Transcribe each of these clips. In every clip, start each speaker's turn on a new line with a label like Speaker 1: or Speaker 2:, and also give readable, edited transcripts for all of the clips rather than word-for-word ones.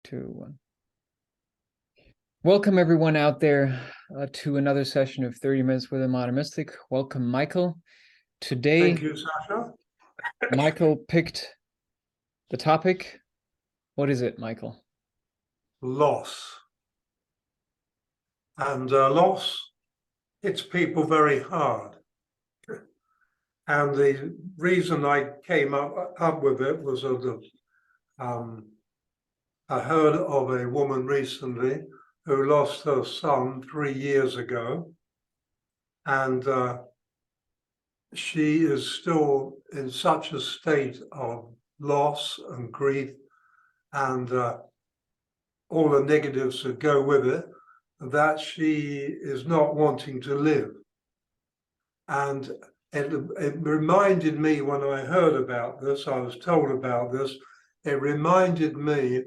Speaker 1: 2, 1. Welcome everyone out there to another session of 30 Minutes with a Modern Mystic. Welcome, Michael. Today,
Speaker 2: thank you, Sascha.
Speaker 1: Michael picked the topic. What is it, Michael?
Speaker 2: Loss. And loss hits people very hard. And the reason I came up with it was I heard of a woman recently who lost her son 3 years ago. And she is still in such a state of loss and grief and all the negatives that go with it, that she is not wanting to live. And it reminded me, when I heard about this, I was told about this, it reminded me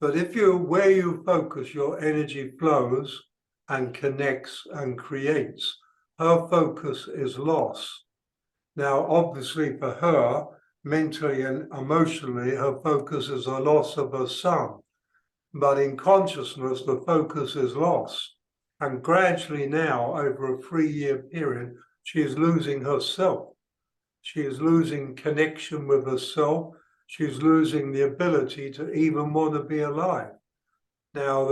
Speaker 2: that where you focus, your energy flows and connects and creates. Her focus is loss. Now, obviously for her, mentally and emotionally, her focus is the loss of her son. But in consciousness, the focus is loss. And gradually now, over a 3-year period, she is losing herself. She is losing connection with herself. She's losing the ability to even want to be alive. Now,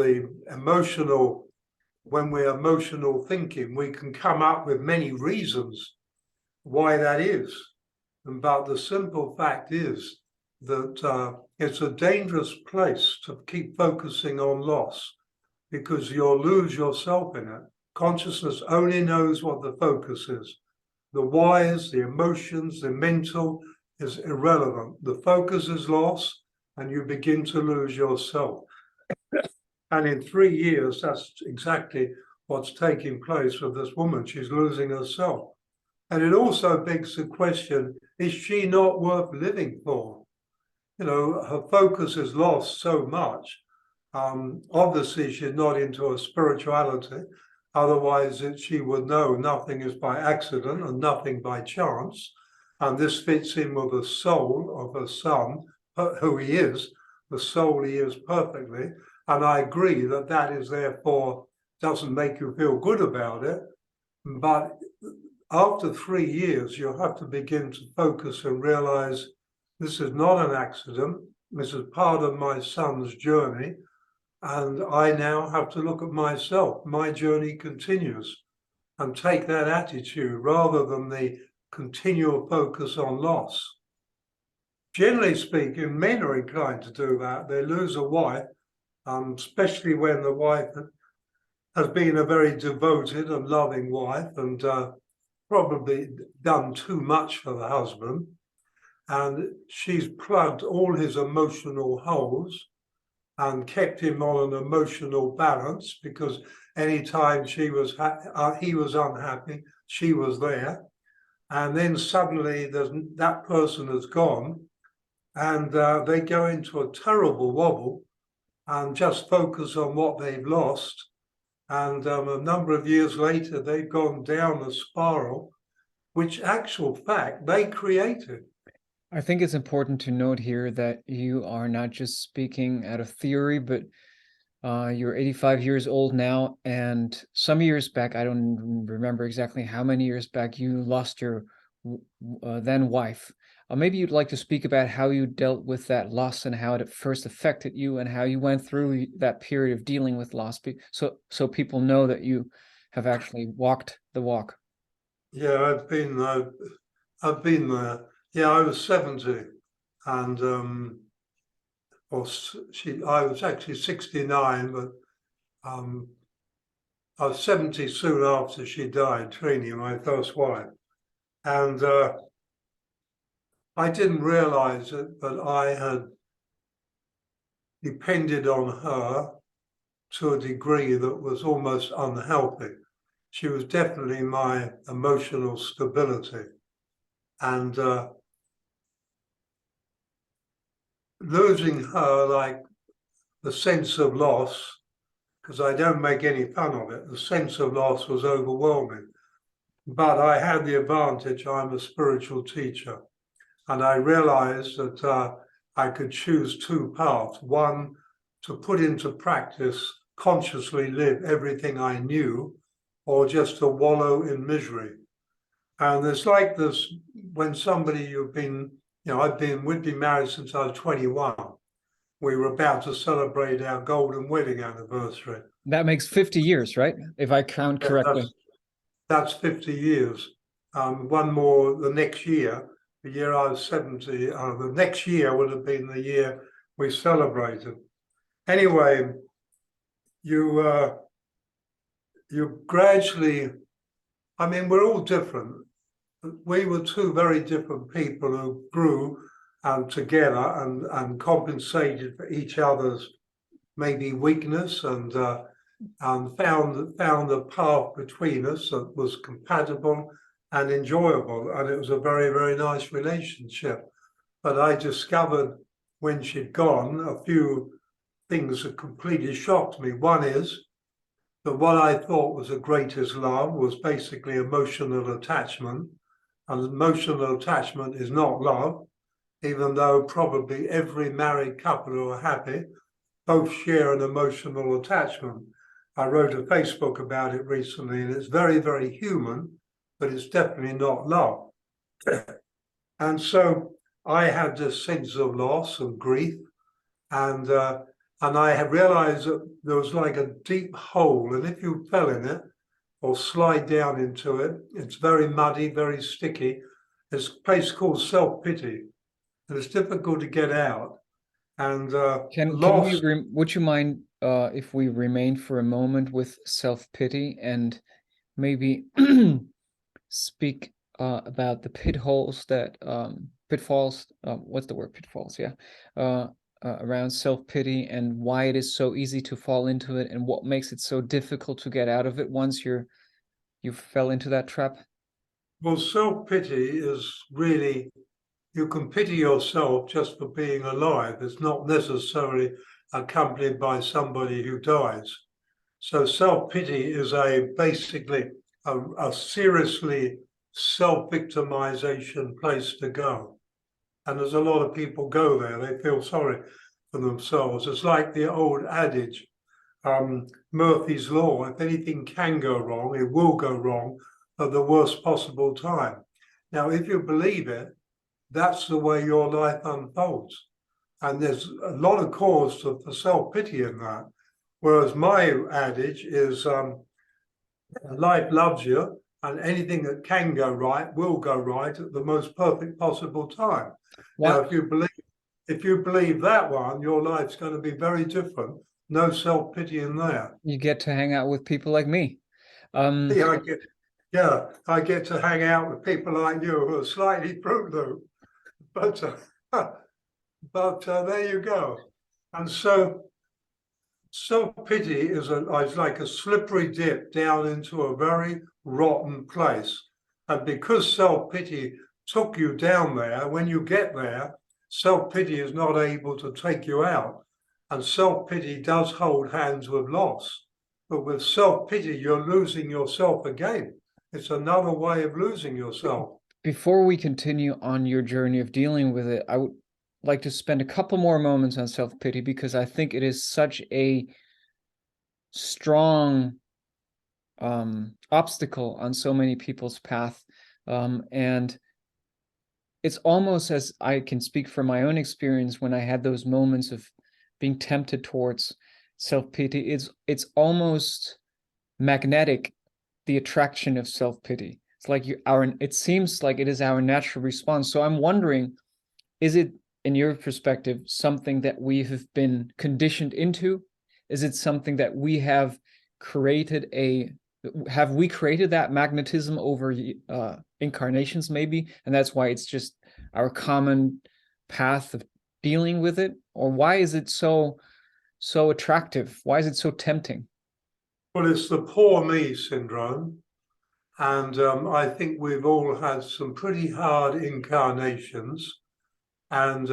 Speaker 2: when we're emotional thinking, we can come up with many reasons why that is. But the simple fact is that it's a dangerous place to keep focusing on loss, because you'll lose yourself in it. Consciousness only knows what the focus is. The whys, the emotions, the mental is irrelevant. The focus is loss, and you begin to lose yourself. And in 3 years, that's exactly what's taking place with this woman. She's losing herself. And it also begs the question, is she not worth living for? You know, her focus is lost so much. Obviously, she's not into her spirituality. Otherwise, she would know nothing is by accident and nothing by chance. And this fits in with the soul of her son, who he is, the soul he is perfectly. And I agree that that is therefore doesn't make you feel good about it. But after 3 years, you'll have to begin to focus and realize this is not an accident. This is part of my son's journey. And I now have to look at myself. My journey continues, and take that attitude rather than the continual focus on loss. Generally speaking, men are inclined to do that. They lose a wife, especially when the wife has been a very devoted and loving wife and probably done too much for the husband. And she's plugged all his emotional holes and kept him on an emotional balance, because anytime he was unhappy, she was there. And then suddenly that person has gone, and they go into a terrible wobble and just focus on what they've lost. And a number of years later, they've gone down a spiral, which actual fact they created.
Speaker 1: I think it's important to note here that you are not just speaking out of theory, but you're 85 years old now, and some years back, I don't remember exactly how many years back, you lost your then wife. Maybe you'd like to speak about how you dealt with that loss and how it first affected you and how you went through that period of dealing with loss, so people know that you have actually walked the walk.
Speaker 2: Yeah, I've been there. Yeah, I was 70, and I was actually 69, but I was 70 soon after she died, Trini, my first wife. And I didn't realize it, but I had depended on her to a degree that was almost unhealthy. She was definitely my emotional stability. And losing her, like the sense of loss, because I don't make any fun of it, the sense of loss was overwhelming. But I had the advantage, I'm a spiritual teacher, and I realized that I could choose two paths. One, to put into practice, consciously live everything I knew, or just to wallow in misery. And it's like this when somebody we'd been married since I was 21. We were about to celebrate our golden wedding anniversary.
Speaker 1: That makes 50 years, right? If I count
Speaker 2: Yeah,
Speaker 1: correctly.
Speaker 2: that's 50 years. One more the next year, the year I was 70, the next year would have been the year we celebrated. Anyway, you gradually, I mean, we're all different. We were two very different people who grew together and compensated for each other's maybe weakness and found a path between us that was compatible and enjoyable, and it was a very, very nice relationship. But I discovered when she'd gone a few things that completely shocked me. One is that what I thought was the greatest love was basically emotional attachment, and emotional attachment is not love, even though probably every married couple who are happy both share an emotional attachment. I wrote a Facebook about it recently, and it's very, very human, but it's definitely not love. And so I had this sense of loss and grief, and I had realized that there was like a deep hole, and if you fell in it or slide down into it, it's very muddy, very sticky. It's a place called self-pity, and it's difficult to get out. And loss.
Speaker 1: Would you mind if we remain for a moment with self-pity and maybe speak about the pitfalls, what's the word, pitfalls, yeah, around self-pity, and why it is so easy to fall into it, and what makes it so difficult to get out of it once you fell into that trap?
Speaker 2: Well, self-pity is really, you can pity yourself just for being alive. It's not necessarily accompanied by somebody who dies. So self-pity is basically a seriously self-victimization place to go. And there's a lot of people go there. They feel sorry for themselves. It's like the old adage, Murphy's Law, if anything can go wrong, it will go wrong at the worst possible time. Now, if you believe it, that's the way your life unfolds. And there's a lot of cause for self-pity in that. Whereas my adage is life loves you, and anything that can go right will go right at the most perfect possible time. Now, if you believe that one, your life's going to be very different. No self-pity in there.
Speaker 1: You get to hang out with people like me.
Speaker 2: I get to hang out with people like you who are slightly Fruit Loop. But there you go. And so self-pity is like a slippery dip down into a very rotten place. And because self-pity took you down there, when you get there, self-pity is not able to take you out. And self-pity does hold hands with loss. But with self-pity, you're losing yourself again. It's another way of losing yourself.
Speaker 1: Before we continue on your journey of dealing with it, I would like to spend a couple more moments on self-pity, because I think it is such a strong obstacle on so many people's path. And it's almost, as I can speak from my own experience, when I had those moments of being tempted towards self-pity, it's almost magnetic, the attraction of self-pity. It's like it seems like it is our natural response. So I'm wondering, is it, in your perspective, something that we have been conditioned into? Is it something that we have created that magnetism over incarnations maybe, and that's why it's just our common path of dealing with it? Or why is it so attractive? Why is it so tempting?
Speaker 2: Well, it's the poor me syndrome. And I think we've all had some pretty hard incarnations, and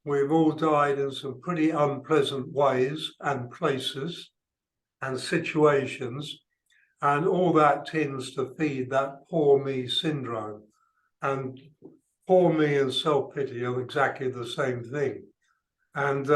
Speaker 2: we've all died in some pretty unpleasant ways and places and situations. And all that tends to feed that poor me syndrome. And poor me and self-pity are exactly the same thing. And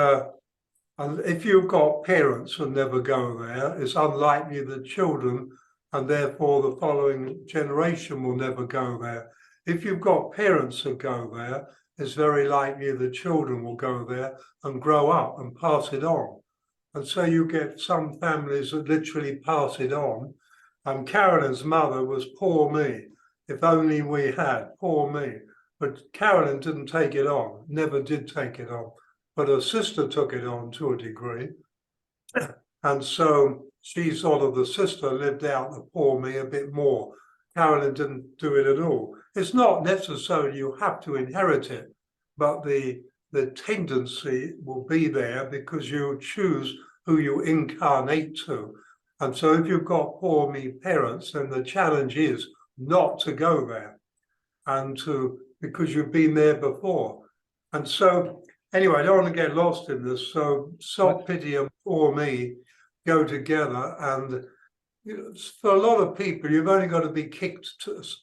Speaker 2: And if you've got parents who never go there, it's unlikely the children and therefore the following generation will never go there. If you've got parents who go there, it's very likely the children will go there and grow up and pass it on. And so you get some families that literally pass it on. And Carolyn's mother was poor me. If only we had, poor me. But Carolyn didn't take it on, never did take it on. But her sister took it on to a degree. And so she sort of, the sister lived out the poor me a bit more. Carolyn didn't do it at all. It's not necessarily you have to inherit it, but the tendency will be there because you choose who you incarnate to. And so if you've got poor me parents, then the challenge is not to go there and to, because you've been there before. And so anyway, I don't want to get lost in this. So self-pity and poor me go together. And you know, for a lot of people, you've only got to be kicked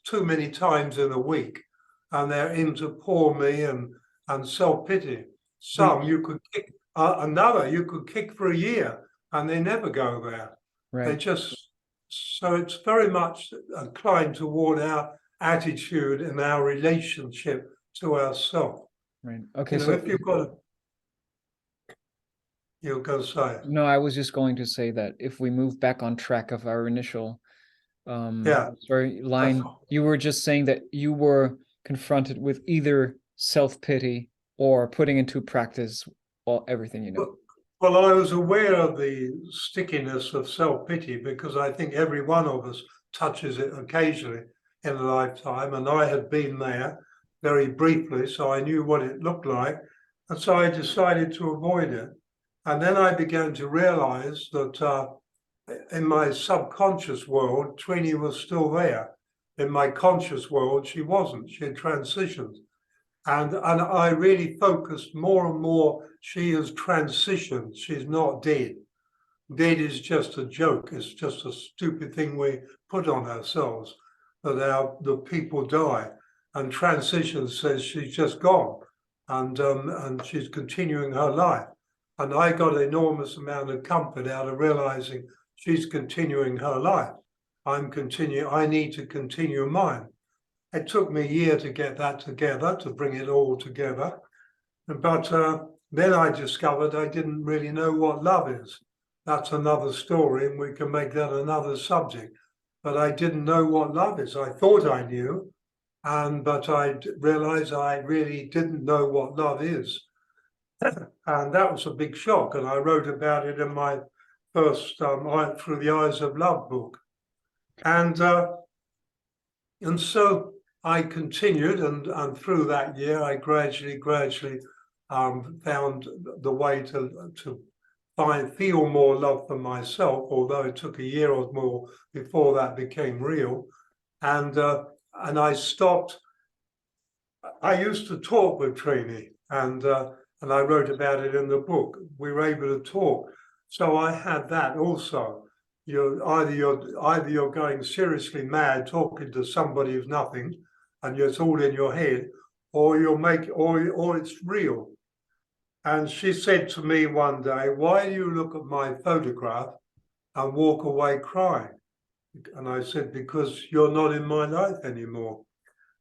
Speaker 2: too many times in a week, and they're into poor me and self-pity. Some you could kick, another you could kick for a year, and they never go there. They
Speaker 1: Right.
Speaker 2: just, so it's very much inclined toward our attitude and our relationship to ourselves.
Speaker 1: Right. Okay.
Speaker 2: You know,
Speaker 1: So
Speaker 2: if you've got, you're going to say,
Speaker 1: no, I was just going to say that if we move back on track of our initial
Speaker 2: yeah,
Speaker 1: line, you were just saying that you were confronted with either self-pity or putting into practice everything you know.
Speaker 2: well, I was aware of the stickiness of self-pity because I think every one of us touches it occasionally in a lifetime, and I had been there very briefly, so I knew what it looked like, and so I decided to avoid it. And then I began to realize that in my subconscious world, Trini was still there. In my conscious world, she wasn't. She had transitioned. And I really focused more and more, she has transitioned. She's not dead. Dead is just a joke. It's just a stupid thing we put on ourselves, that the people die. And transition says she's just gone. And she's continuing her life. And I got an enormous amount of comfort out of realizing she's continuing her life. I need to continue mine. It took me a year to get that together, to bring it all together. But then I discovered I didn't really know what love is. That's another story, and we can make that another subject. But I didn't know what love is. I thought I knew, but I realized I really didn't know what love is. And that was a big shock. And I wrote about it in my first Through the Eyes of Love book. And so I continued, and through that year, I gradually found the way to feel more love for myself, although it took a year or more before that became real. And I stopped. I used to talk with Trini, and I wrote about it in the book. We were able to talk, so I had that also. Either you're going seriously mad talking to somebody who's nothing, and it's all in your head, or or it's real. And she said to me one day, "Why do you look at my photograph and walk away crying?" And I said, "Because you're not in my life anymore."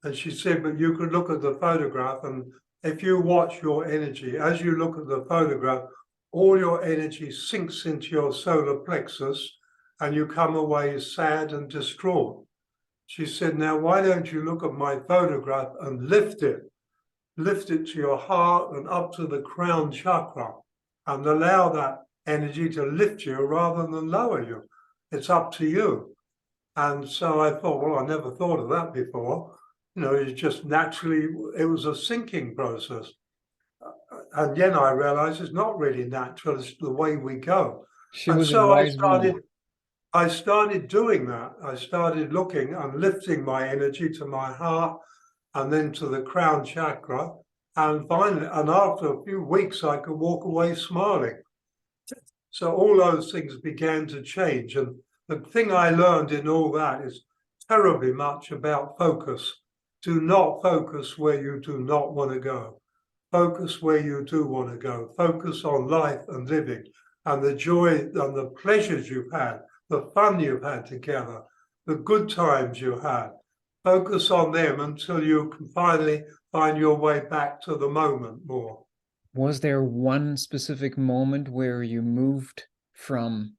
Speaker 2: And she said, "But you could look at the photograph, and if you watch your energy, as you look at the photograph, all your energy sinks into your solar plexus, and you come away sad and distraught." She said, "Now, why don't you look at my photograph and lift it to your heart and up to the crown chakra, and allow that energy to lift you rather than lower you. It's up to you." And so I thought, well, I never thought of that before. You know, it's just naturally, it was a sinking process. And then I realized it's not really natural, it's the way we go.
Speaker 1: She
Speaker 2: And
Speaker 1: was a
Speaker 2: so
Speaker 1: wise woman.
Speaker 2: I started doing that. I started looking and lifting my energy to my heart and then to the crown chakra. And finally, and after a few weeks, I could walk away smiling. So all those things began to change. And the thing I learned in all that is terribly much about focus. Do not focus where you do not want to go. Focus where you do want to go. Focus on life and living and the joy and the pleasures you've had, the fun you've had together, the good times you had. Focus on them until you can finally find your way back to the moment more.
Speaker 1: Was there one specific moment where you moved from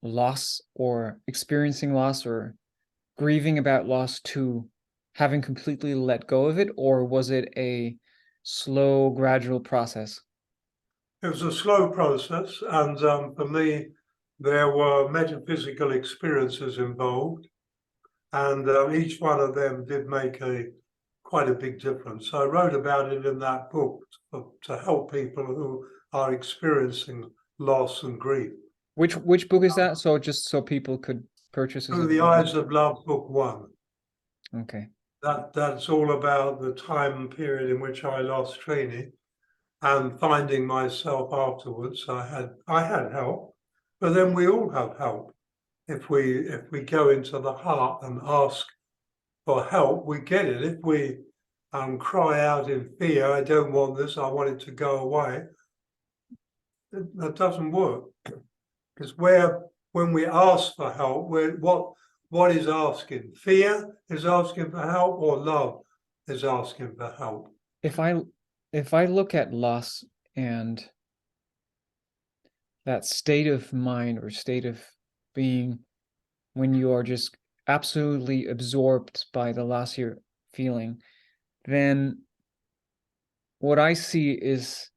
Speaker 1: loss or experiencing loss or grieving about loss to having completely let go of it, or was it a slow, gradual process?
Speaker 2: It was a slow process, and for me, there were metaphysical experiences involved, and each one of them did make quite a big difference. I wrote about it in that book to help people who are experiencing loss and grief.
Speaker 1: Which book is that? So just so people could purchase
Speaker 2: Through
Speaker 1: it.
Speaker 2: the Eyes of Love, Book 1.
Speaker 1: Okay.
Speaker 2: That's all about the time period in which I lost training and finding myself afterwards. I had help, but then we all have help. If we go into the heart and ask for help, we get it. If we cry out in fear, I don't want this, I want it to go away, that doesn't work. Because when we ask for help, what is asking? Fear is asking for help, or love is asking for help?
Speaker 1: If I look at loss and that state of mind or state of being when you are just absolutely absorbed by the loss you're feeling, then what I see is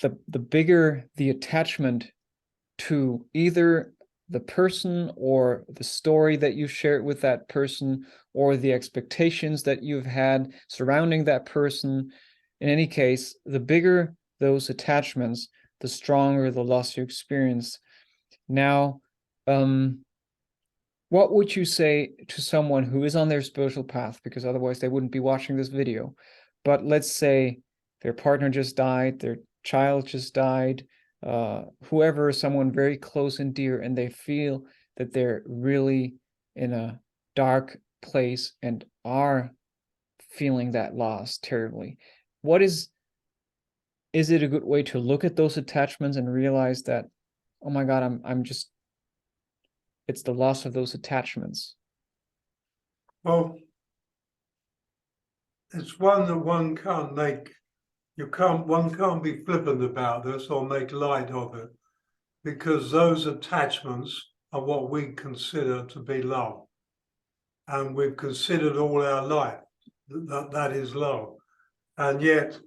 Speaker 1: the bigger the attachment to either the person or the story that you shared with that person or the expectations that you've had surrounding that person. In any case, the bigger those attachments, the stronger the loss you experience. Now, what would you say to someone who is on their spiritual path? Because otherwise they wouldn't be watching this video. But let's say their partner just died, their child just died, whoever, someone very close and dear, and they feel that they're really in a dark place and are feeling that loss terribly. Is it a good way to look at those attachments and realize that, oh my God, it's the loss of those attachments?
Speaker 2: Well, it's one that one can't be flippant about this or make light of it, because those attachments are what we consider to be love. And we've considered all our life that is love. And yet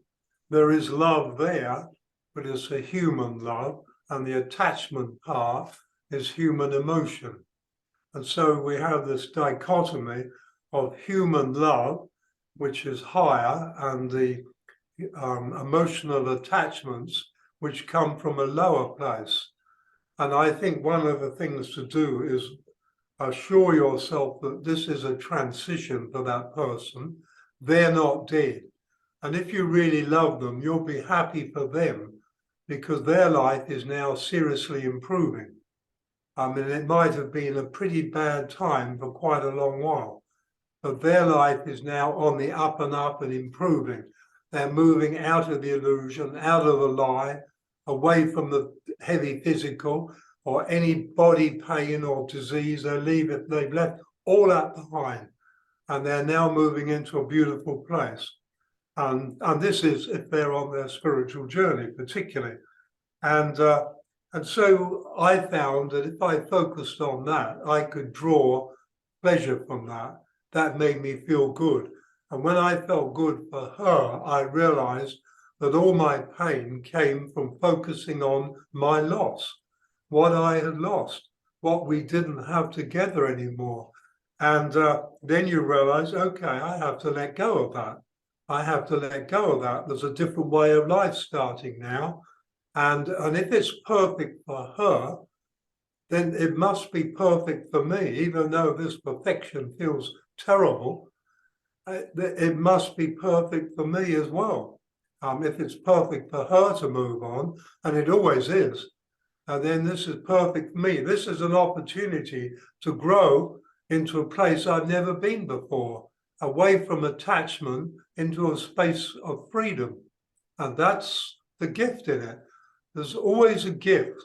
Speaker 2: there is love there, but it's a human love, and the attachment part is human emotion. And so we have this dichotomy of human love, which is higher, and the emotional attachments, which come from a lower place. And I think one of the things to do is assure yourself that this is a transition for that person. They're not dead. And if you really love them, you'll be happy for them, because their life is now seriously improving. I mean, it might have been a pretty bad time for quite a long while, but their life is now on the up and up and improving. They're moving out of the illusion, out of the lie, away from the heavy physical or any body pain or disease. They've left all that behind, and they're now moving into a beautiful place. And this is if they're on their spiritual journey, particularly. And so I found that if I focused on that, I could draw pleasure from that. That made me feel good. And when I felt good for her, I realized that all my pain came from focusing on my loss, what I had lost, what we didn't have together anymore. And then you realize, okay, I have to let go of that. I have to let go of that. There's a different way of life starting now. And if it's perfect for her, then it must be perfect for me, even though this perfection feels terrible. It must be perfect for me as well. If it's perfect for her to move on, and it always is, then this is perfect for me. This is an opportunity to grow into a place I've never been before. away from attachment into a space of freedom. And that's the gift in it. There's always a gift,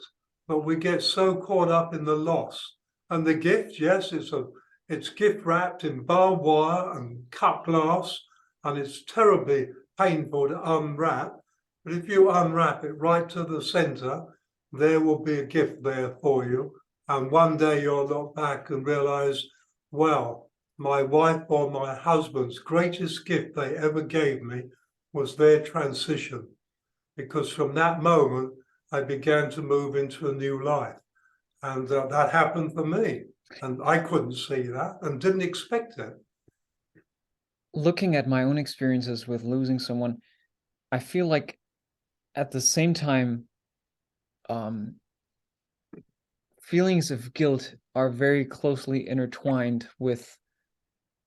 Speaker 2: but we get so caught up in the loss. And the gift, yes, it's gift wrapped in barbed wire and cut glass, and it's terribly painful to unwrap. But if you unwrap it right to the center, there will be a gift there for you. And one day you'll look back and realize, well, my wife or my husband's greatest gift they ever gave me was their transition. Because from that moment, I began to move into a new life. And that happened for me. And I couldn't see that and didn't expect it.
Speaker 1: Looking at my own experiences with losing someone, I feel like at the same time, feelings of guilt are very closely intertwined with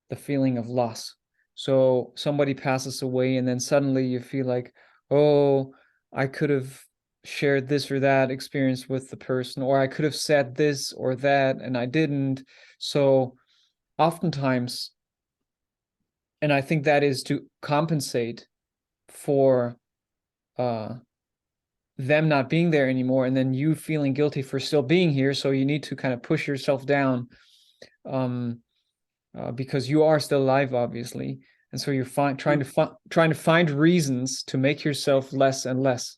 Speaker 1: the feeling of loss. So somebody passes away, and then suddenly you feel like, oh, I could have shared this or that experience with the person, or I could have said this or that, and I didn't. So oftentimes, and I think that is to compensate for them not being there anymore, and then you feeling guilty for still being here. So you need to kind of push yourself down, because you are still alive, obviously, and so you're trying to find reasons to make yourself less and less.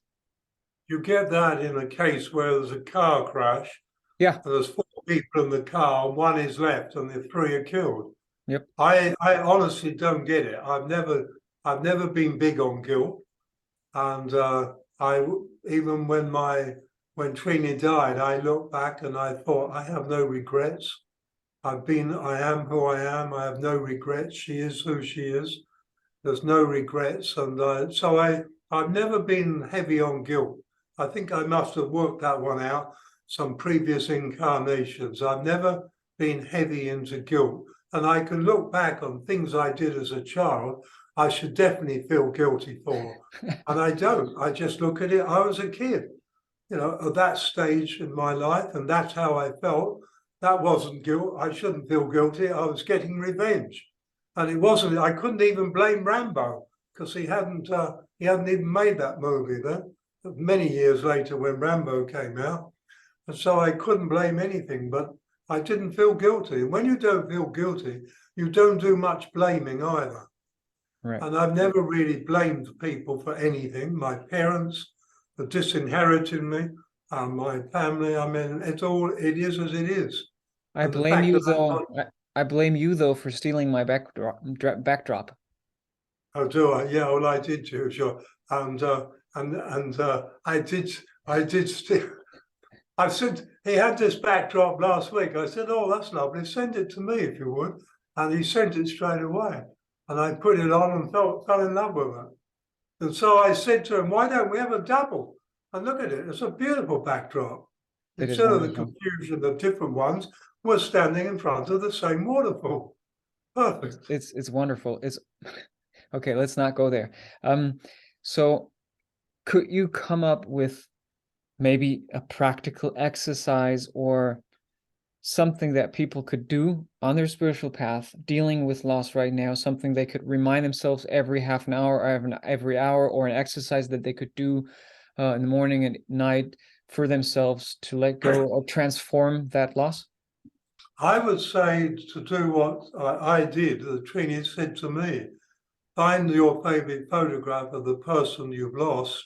Speaker 2: You get that in a case where there's a car crash.
Speaker 1: Yeah.
Speaker 2: And there's 4 people in the car, and 1 is left, and the 3 are killed.
Speaker 1: Yep.
Speaker 2: I honestly don't get it. I've never been big on guilt, and I even when Trini died, I looked back and I thought I have no regrets. I am who I am. I have no regrets. She is who she is. There's no regrets, and so I've never been heavy on guilt. I think I must have worked that one out some previous incarnations. I've never been heavy into guilt, and I can look back on things I did as a child I should definitely feel guilty for, and I don't. I just look at it. I was a kid, at that stage in my life, and that's how I felt. That wasn't guilt. I shouldn't feel guilty. I was getting revenge. And it wasn't, I couldn't even blame Rambo because he hadn't even made that movie then, many years later when Rambo came out. And so I couldn't blame anything, but I didn't feel guilty. And when you don't feel guilty, you don't do much blaming either.
Speaker 1: Right.
Speaker 2: And I've never really blamed people for anything. My parents have disinherited me, my family, I mean, it is as it is.
Speaker 1: I
Speaker 2: And the
Speaker 1: blame
Speaker 2: fact
Speaker 1: you
Speaker 2: that
Speaker 1: though. I blame you though for stealing my backdrop.
Speaker 2: Oh, do I? Yeah, well, I did too, sure. And I did still. I said he had this backdrop last week. I said, "Oh, that's lovely. Send it to me if you would." And he sent it straight away. And I put it on and fell in love with it. And so I said to him, "Why don't we have a double?" And look at it; it's a beautiful backdrop.
Speaker 1: It is
Speaker 2: Instead of the
Speaker 1: wonderful.
Speaker 2: confusion of different ones, we're standing in front of the same waterfall. Perfect.
Speaker 1: It's wonderful. It's okay. Let's not go there. So could you come up with maybe a practical exercise or something that people could do on their spiritual path dealing with loss right now, something they could remind themselves every half an hour or every hour, or an exercise that they could do in the morning and night for themselves to let go or transform that loss?
Speaker 2: I would say to do what I did, that Trini said to me, find your favorite photograph of the person you've lost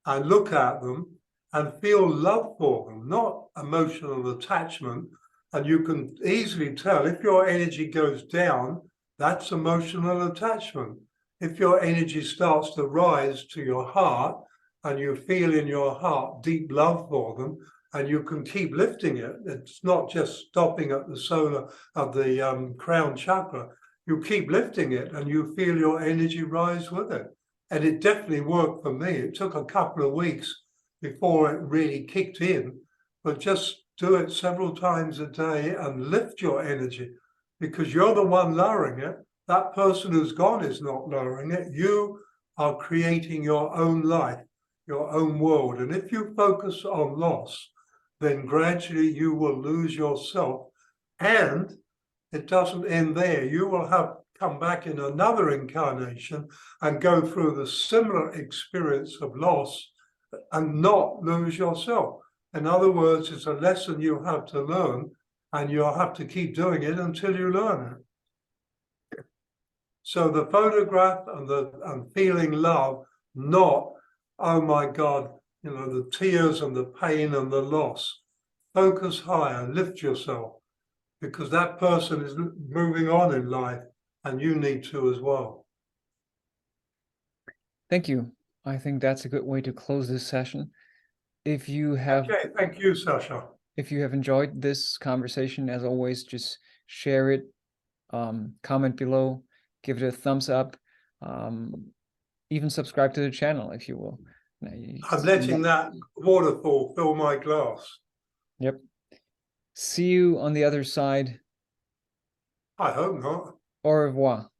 Speaker 2: and look at them and feel love for them, not emotional attachment. And you can easily tell if your energy goes down, that's emotional attachment. If your energy starts to rise to your heart and you feel in your heart deep love for them, and you can keep lifting it. It's not just stopping at the solar of the crown chakra. You keep lifting it and you feel your energy rise with it. And it definitely worked for me. It took a couple of weeks before it really kicked in, but just do it several times a day and lift your energy because you're the one lowering it. That person who's gone is not lowering it. You are creating your own life, your own world. And if you focus on loss, then gradually you will lose yourself. And it doesn't end there. You will have come back in another incarnation and go through the similar experience of loss and not lose yourself. In other words, it's a lesson you have to learn, and you'll have to keep doing it until you learn it. So the photograph and feeling love, not, oh my God, you know, the tears and the pain and the loss. Focus higher, lift yourself, because that person is moving on in life and you need to as well.
Speaker 1: Thank you. I think that's a good way to close this session. If you have
Speaker 2: Okay, thank you, Sascha.
Speaker 1: If you have enjoyed this conversation, as always, just share it, comment below, give it a thumbs up, even subscribe to the channel if you will.
Speaker 2: I'm letting that waterfall fill my glass.
Speaker 1: Yep. See you on the other side.
Speaker 2: I hope not.
Speaker 1: Au revoir.